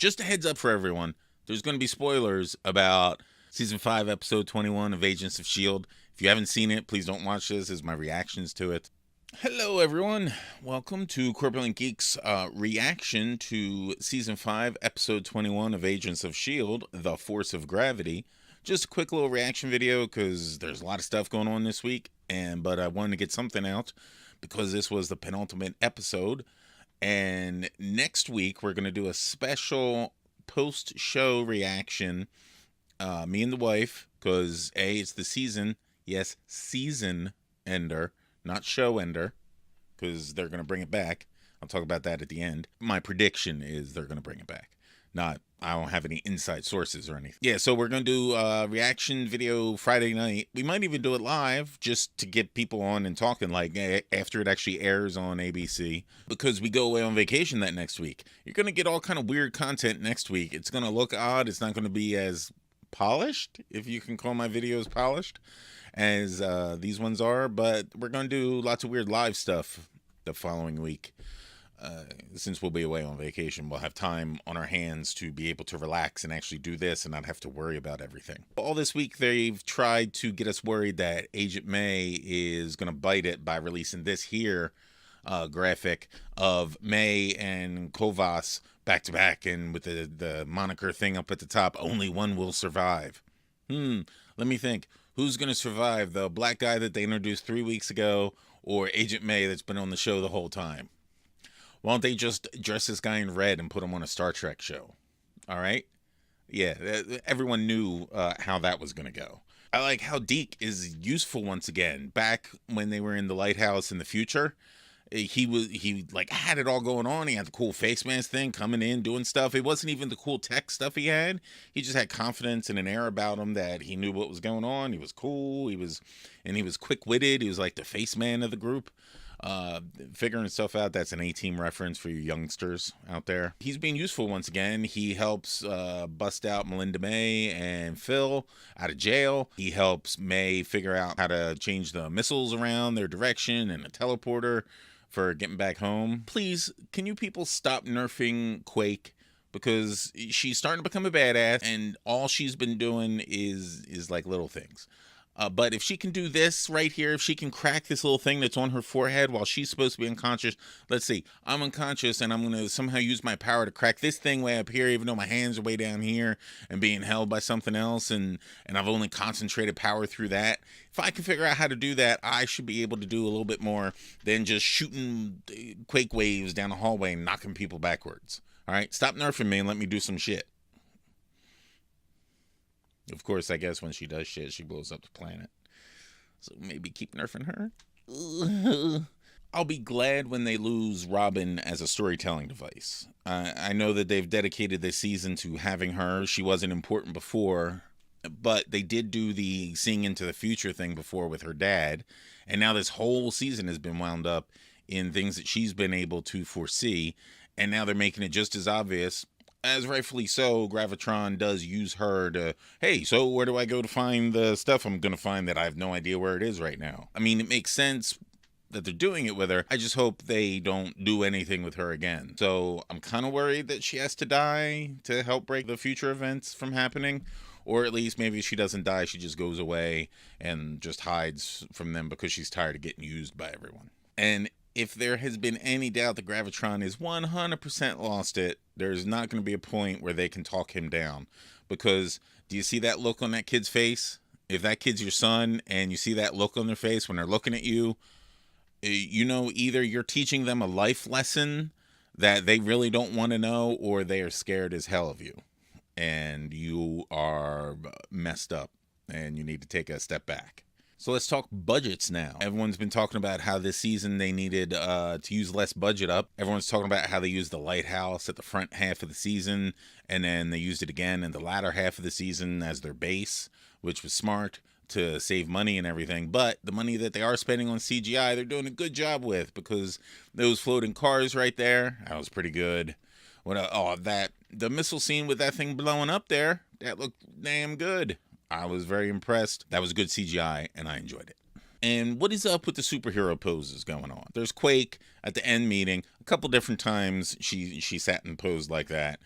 just a heads up for everyone. There's going to be spoilers about Season 5, Episode 21 of Agents of S.H.I.E.L.D. If you haven't seen it, please don't watch this. This is my reactions to it. Hello, everyone. Welcome to Corpulent Geek's reaction to Season 5, Episode 21 of Agents of S.H.I.E.L.D., The Force of Gravity. Just a quick little reaction video because there's a lot of stuff going on this week, but I wanted to get something out because this was the penultimate episode. And next week, we're going to do a special post-show reaction, me and the wife, because it's the season, yes, season ender, not show ender, because they're going to bring it back. I'll talk about that at the end. My prediction is they're going to bring it back. I don't have any inside sources or anything. Yeah, so we're going to do a reaction video Friday night. We might even do it live just to get people on and talking, like after it actually airs on ABC, because we go away on vacation that next week. You're going to get all kind of weird content next week. It's going to look odd. It's not going to be as polished, if you can call my videos polished, as these ones are, but we're going to do lots of weird live stuff the following week. Since we'll be away on vacation, we'll have time on our hands to be able to relax and actually do this and not have to worry about everything. All this week, they've tried to get us worried that Agent May is going to bite it by releasing this here graphic of May and Kovas back to back, and with the moniker thing up at the top, only one will survive. Let me think. Who's going to survive? The black guy that they introduced 3 weeks ago, or Agent May that's been on the show the whole time? Why don't they just dress this guy in red and put him on a Star Trek show? All right? Yeah, everyone knew how that was going to go. I like how Deke is useful once again. Back when they were in the lighthouse in the future, he like had it all going on. He had the cool face mask thing, coming in, doing stuff. It wasn't even the cool tech stuff he had. He just had confidence and an air about him that he knew what was going on. He was cool. He was quick-witted. He was like the face man of the group. Figuring stuff out. That's an A-Team reference for you youngsters out there. He's being useful once again. He helps bust out Melinda May and Phil out of jail. He helps May figure out how to change the missiles around their direction and a teleporter for getting back home. Please, can you people stop nerfing Quake? Because she's starting to become a badass, and all she's been doing is like little things. But if she can do this right here, if she can crack this little thing that's on her forehead while she's supposed to be unconscious, let's see, I'm unconscious and I'm going to somehow use my power to crack this thing way up here, even though my hands are way down here and being held by something else, and I've only concentrated power through that. If I can figure out how to do that, I should be able to do a little bit more than just shooting quake waves down the hallway and knocking people backwards. All right, stop nerfing me and let me do some shit. Of course, I guess when she does shit, she blows up the planet. So maybe keep nerfing her. I'll be glad when they lose Robin as a storytelling device. I know that they've dedicated this season to having her. She wasn't important before, but they did do the seeing into the future thing before with her dad. And now this whole season has been wound up in things that she's been able to foresee. And now they're making it just as obvious. As rightfully so, Gravitron does use her to, hey, so where do I go to find the stuff I'm going to find that I have no idea where it is right now? I mean, it makes sense that they're doing it with her. I just hope they don't do anything with her again. So I'm kind of worried that she has to die to help break the future events from happening. Or at least maybe if she doesn't die, she just goes away and just hides from them because she's tired of getting used by everyone. And if there has been any doubt that Gravitron is 100% lost it, there's not going to be a point where they can talk him down. Because do you see that look on that kid's face? If that kid's your son and you see that look on their face when they're looking at you, you know either you're teaching them a life lesson that they really don't want to know, or they are scared as hell of you. And you are messed up and you need to take a step back. So let's talk budgets now. Everyone's been talking about how this season they needed to use less budget up. Everyone's talking about how they used the lighthouse at the front half of the season, and then they used it again in the latter half of the season as their base, which was smart to save money and everything. But the money that they are spending on CGI, they're doing a good job with, because those floating cars right there, that was pretty good. The missile scene with that thing blowing up there, that looked damn good. I was very impressed. That was good CGI, and I enjoyed it. And what is up with the superhero poses going on? There's Quake at the end meeting. A couple different times she sat and posed like that.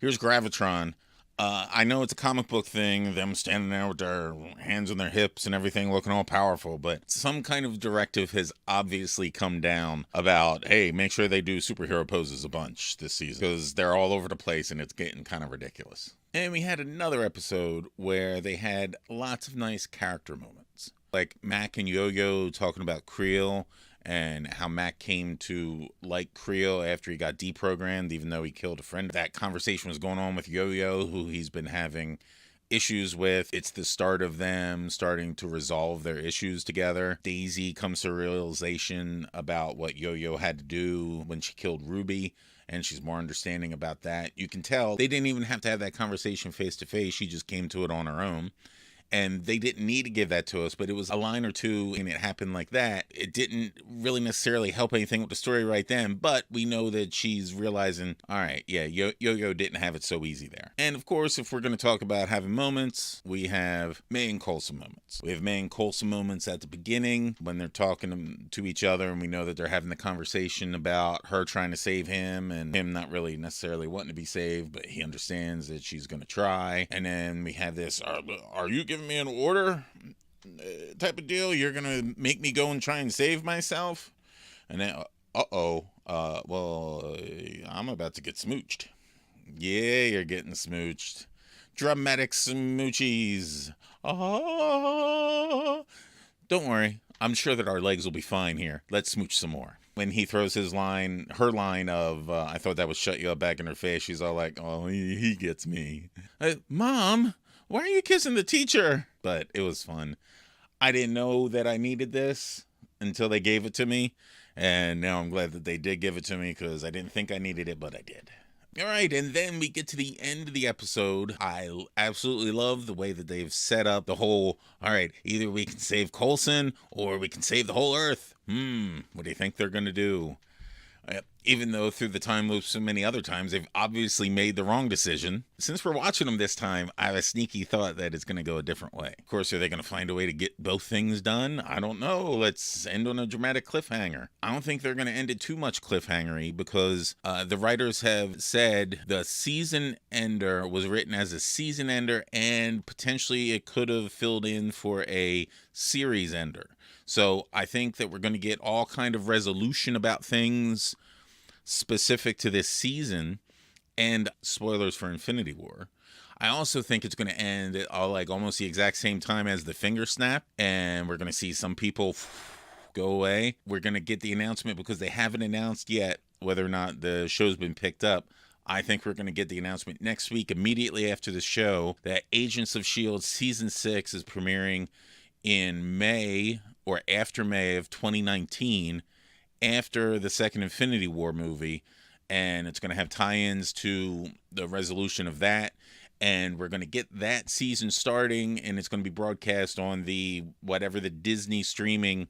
Here's Gravitron. I know it's a comic book thing, them standing there with their hands on their hips and everything looking all powerful, but some kind of directive has obviously come down about, hey, make sure they do superhero poses a bunch this season, because they're all over the place and it's getting kind of ridiculous. And we had another episode where they had lots of nice character moments, like Mac and Yo-Yo talking about Creel and how Mac came to like Creel after he got deprogrammed, even though he killed a friend. That conversation was going on with Yo-Yo, who he's been having issues with. It's the start of them starting to resolve their issues together. Daisy comes to a realization about what Yo-Yo had to do when she killed Ruby, and she's more understanding about that. You can tell they didn't even have to have that conversation face to face. She just came to it on her own. And they didn't need to give that to us, but it was a line or two and it happened like that. It didn't really necessarily help anything with the story right then, but we know that she's realizing, all right, yeah, Yo-Yo didn't have it so easy there. And of course, if we're going to talk about having moments, we have May and Coulson moments. We have May and Coulson moments at the beginning when they're talking to each other, and we know that they're having the conversation about her trying to save him and him not really necessarily wanting to be saved, but he understands that she's going to try. And then we have this, are you giving me an order type of deal? You're gonna make me go and try and save myself? And then I'm about to get smooched. Yeah, you're getting smooched. Dramatic smoochies. Don't worry, I'm sure that our legs will be fine here. Let's smooch some more. When he throws her line of, I thought that would shut you up back in her face, she's all like, oh, he gets me. Mom, why are you kissing the teacher? But it was fun. I didn't know that I needed this until they gave it to me. And now I'm glad that they did give it to me, because I didn't think I needed it, but I did. All right, and then we get to the end of the episode. I absolutely love the way that they've set up the whole, all right, either we can save Coulson or we can save the whole Earth. What do you think they're going to do? Even though through the time loop so many other times they've obviously made the wrong decision. Since we're watching them this time, I have a sneaky thought that it's going to go a different way. Of course, are they going to find a way to get both things done? I don't know. Let's end on a dramatic cliffhanger. I don't think they're going to end it too much cliffhangery, because the writers have said the season ender was written as a season ender, and potentially it could have filled in for a series ender. So I think that we're going to get all kind of resolution about things specific to this season, and spoilers for Infinity War. I also think it's going to end at almost the exact same time as the finger snap, and we're going to see some people go away. We're going to get the announcement, because they haven't announced yet whether or not the show's been picked up. I think we're going to get the announcement next week, immediately after the show, that Agents of S.H.I.E.L.D. Season 6 is premiering in May or after May of 2019, after the second Infinity War movie, and it's going to have tie-ins to the resolution of that, and we're going to get that season starting, and it's going to be broadcast on the whatever the Disney streaming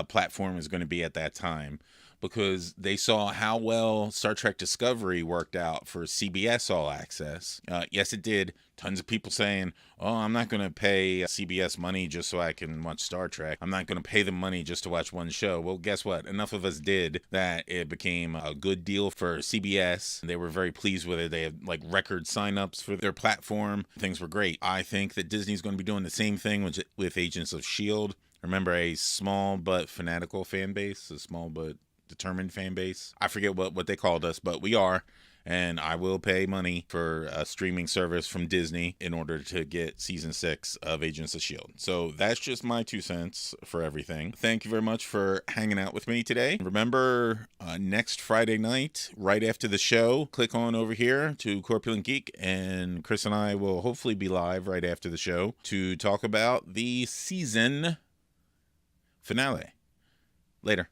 platform is going to be at that time, because they saw how well Star Trek Discovery worked out for CBS All Access. Yes, it did. Tons of people saying, oh, I'm not going to pay CBS money just so I can watch Star Trek. I'm not going to pay them money just to watch one show. Well, guess what? Enough of us did that it became a good deal for CBS. They were very pleased with it. They had record signups for their platform. Things were great. I think that Disney's going to be doing the same thing with Agents of S.H.I.E.L.D. Remember, a small but fanatical fan base, a small but determined fan base. I forget what they called us, but we are. And I will pay money for a streaming service from Disney in order to get season 6 of Agents of S.H.I.E.L.D. So that's just my 2 cents for everything. Thank you very much for hanging out with me today. Remember, next Friday night, right after the show, click on over here to Corpulent Geek, and Chris and I will hopefully be live right after the show to talk about the season finale. Later.